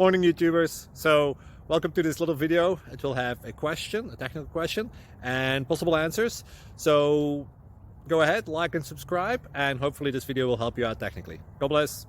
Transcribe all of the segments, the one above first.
Morning YouTubers. So welcome to this little video. It will have a question, a technical question, and possible answers. So go ahead, like and subscribe, and hopefully this video will help you out technically. God bless.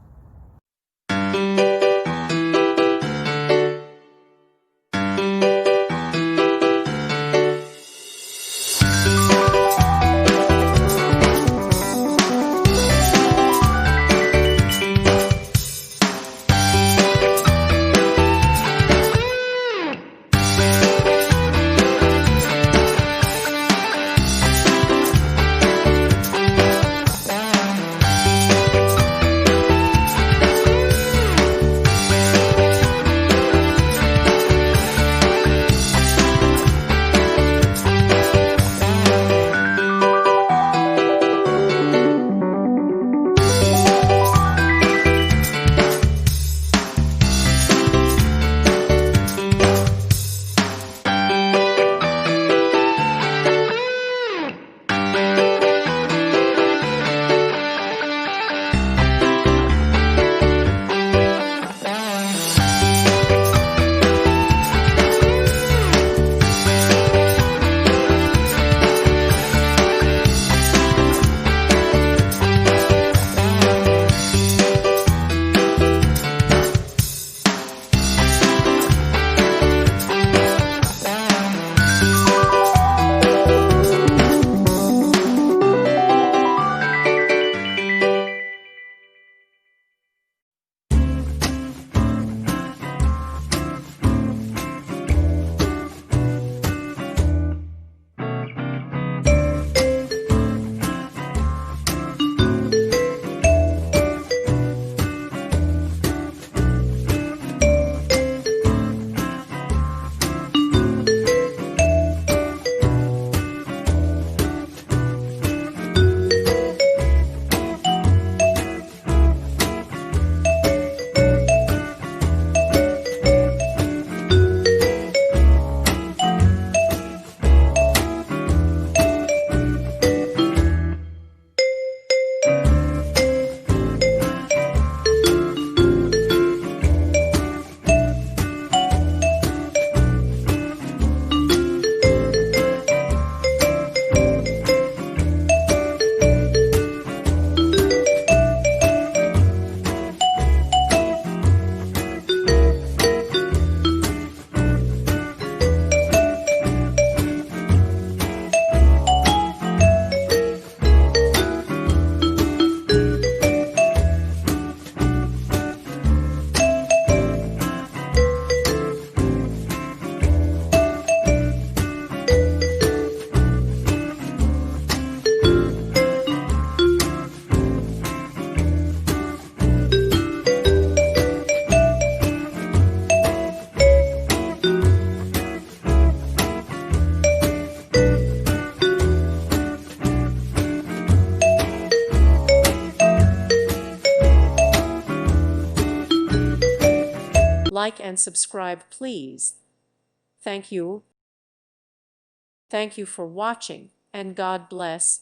Like and subscribe, please. Thank you. Thank you for watching, and God bless.